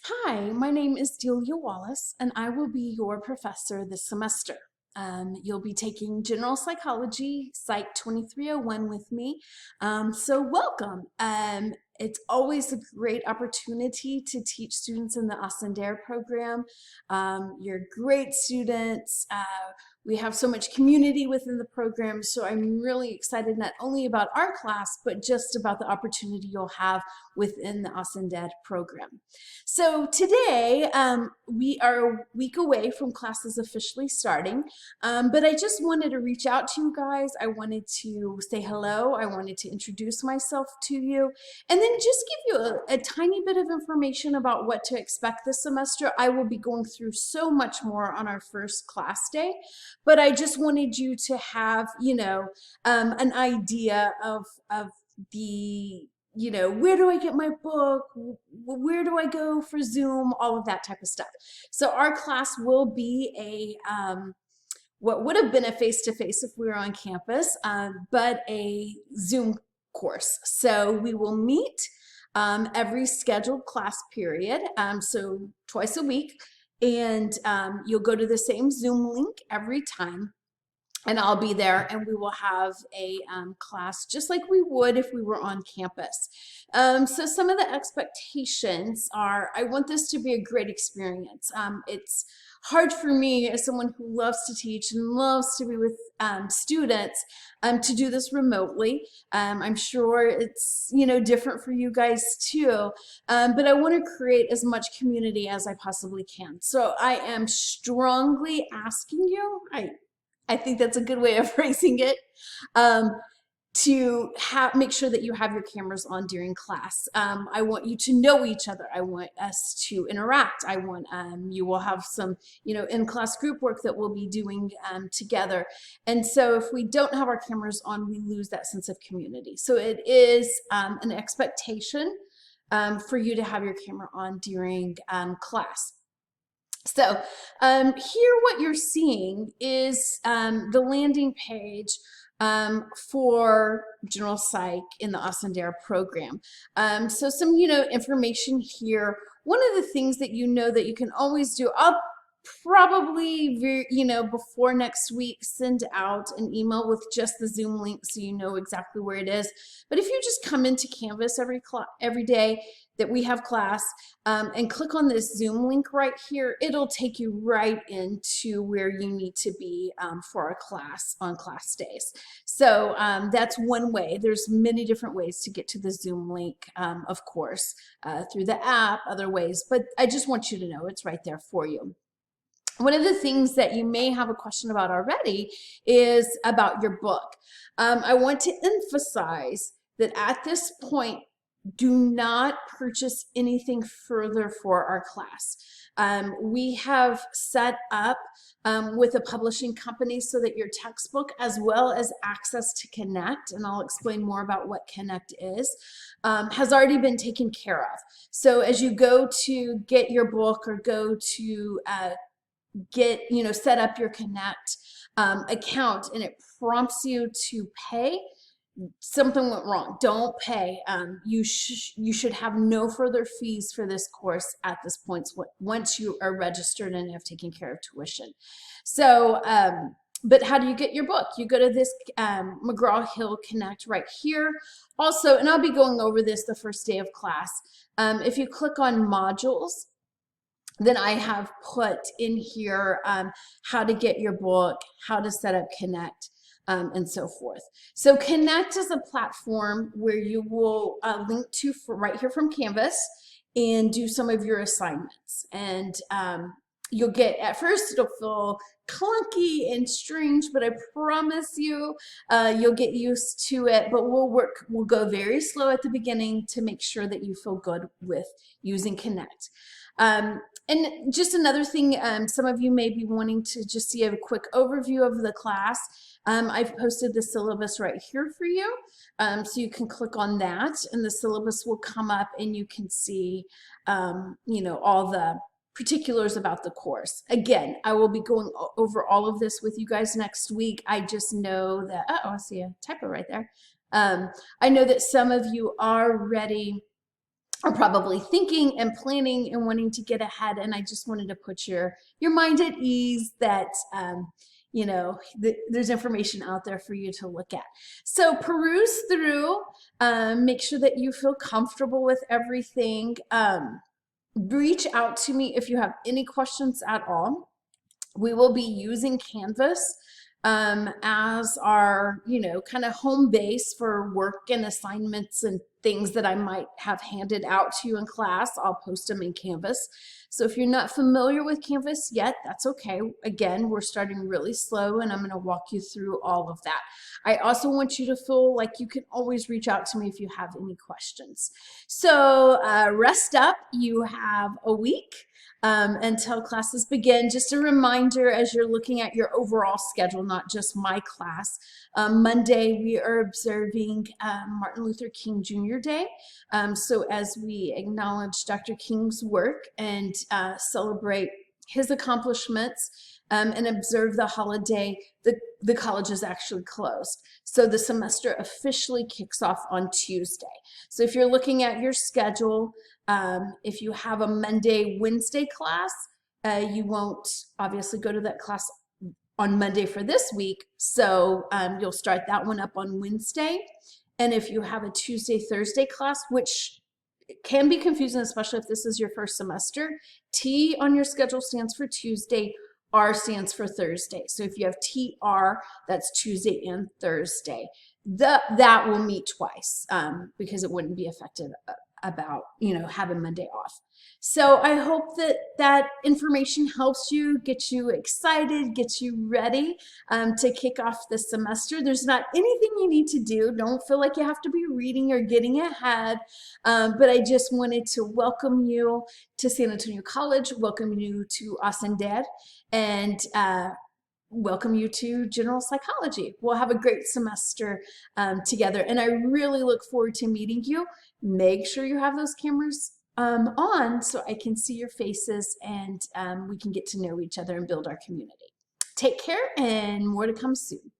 Hi, my name is Delia Wallace, and I will be your professor this semester. You'll be taking General Psychology, Psych 2301 with me. So welcome. It's always a great opportunity to teach students in the Ascendere program. You're great students. We have so much community within the program, so I'm really excited not only about our class, but just about the opportunity you'll have within the Ascendere program. So today, we are a week away from classes officially starting, but I just wanted to reach out to you guys. I wanted to say hello. I wanted to introduce myself to you, and then just give you a tiny bit of information about what to expect this semester. I will be going through so much more on our first class day, but I just wanted you to have, an idea of the where do I get my book? Where do I go for Zoom? All of that type of stuff. So our class will be what would have been a face-to-face if we were on campus, but a Zoom course. So we will meet every scheduled class period, so twice a week, and you'll go to the same Zoom link every time, and I'll be there, and we will have a class just like we would if we were on campus. So some of the expectations are, I want this to be a great experience. It's hard for me as someone who loves to teach and loves to be with students to do this remotely. I'm sure it's different for you guys too, but I want to create as much community as I possibly can. So I am strongly asking you, I think that's a good way of phrasing it, um, to make sure that you have your cameras on during class. I want you to know each other. I want us to interact. I want you will have some, in-class group work that we'll be doing together. And so if we don't have our cameras on, we lose that sense of community. So it is an expectation for you to have your camera on during class. So here what you're seeing is the landing page for General Psych in the Ascendere program. So some, information here. One of the things that that you can always do, I'll probably, before next week, send out an email with just the Zoom link so you know exactly where it is. But if you just come into Canvas every day that we have class and click on this Zoom link right here, it'll take you right into where you need to be for our class on class days. So that's one way. There's many different ways to get to the Zoom link, of course, through the app, other ways, but I just want you to know it's right there for you. One of the things that you may have a question about already is about your book. I want to emphasize that at this point, do not purchase anything further for our class. We have set up with a publishing company so that your textbook, as well as access to Connect, and I'll explain more about what Connect is, has already been taken care of. So as you go to get your book or go to set up your Connect account and it prompts you to pay, something went wrong. Don't pay. You should have no further fees for this course at this point once you are registered and have taken care of tuition. So but how do you get your book? You go to this McGraw-Hill Connect right here. Also, and I'll be going over this the first day of class, if you click on modules, then I have put in here how to get your book, how to set up Connect, and so forth. So Connect is a platform where you will link to right here from Canvas and do some of your assignments. And you'll get, at first it'll feel clunky and strange, but I promise you, you'll get used to it. But we'll go very slow at the beginning to make sure that you feel good with using Connect. And just another thing, some of you may be wanting to just see a quick overview of the class. I've posted the syllabus right here for you. So you can click on that and the syllabus will come up and you can see, all the particulars about the course. Again, I will be going over all of this with you guys next week. I just know that, I see a typo right there. I know that some of you are ready are probably thinking and planning and wanting to get ahead. And I just wanted to put your mind at ease that you know, there's information out there for you to look at. So peruse through, make sure that you feel comfortable with everything. Reach out to me if you have any questions at all. We will be using Canvas as our, you know, kind of home base for work and assignments and things that I might have handed out to you in class. I'll post them in Canvas. So if you're not familiar with Canvas yet, that's okay. Again, we're starting really slow and I'm going to walk you through all of that. I also want you to feel like you can always reach out to me if you have any questions. So rest up. You have a week until classes begin. Just a reminder as you're looking at your overall schedule, not just my class. Monday, we are observing Martin Luther King Jr. Day. So as we acknowledge Dr. King's work and celebrate his accomplishments and observe the holiday, the college is actually closed. So the semester officially kicks off on Tuesday. So if you're looking at your schedule, if you have a Monday, Wednesday class, you won't obviously go to that class on Monday for this week. So you'll start that one up on Wednesday. And if you have a Tuesday, Thursday class, which can be confusing, especially if this is your first semester, T on your schedule stands for Tuesday, R stands for Thursday. So if you have TR, that's Tuesday and Thursday. That will meet twice because it wouldn't be affected about, you know, having Monday off. So I hope that that information helps you, get you excited, gets you ready to kick off the semester. There's not anything you need to do. Don't feel like you have to be reading or getting ahead. But I just wanted to welcome you to San Antonio College, welcome you to Ascender, and welcome you to general psychology. We'll have a great semester together, and I really look forward to meeting you. Make sure you have those cameras on so I can see your faces and we can get to know each other and build our community. Take care, and more to come soon.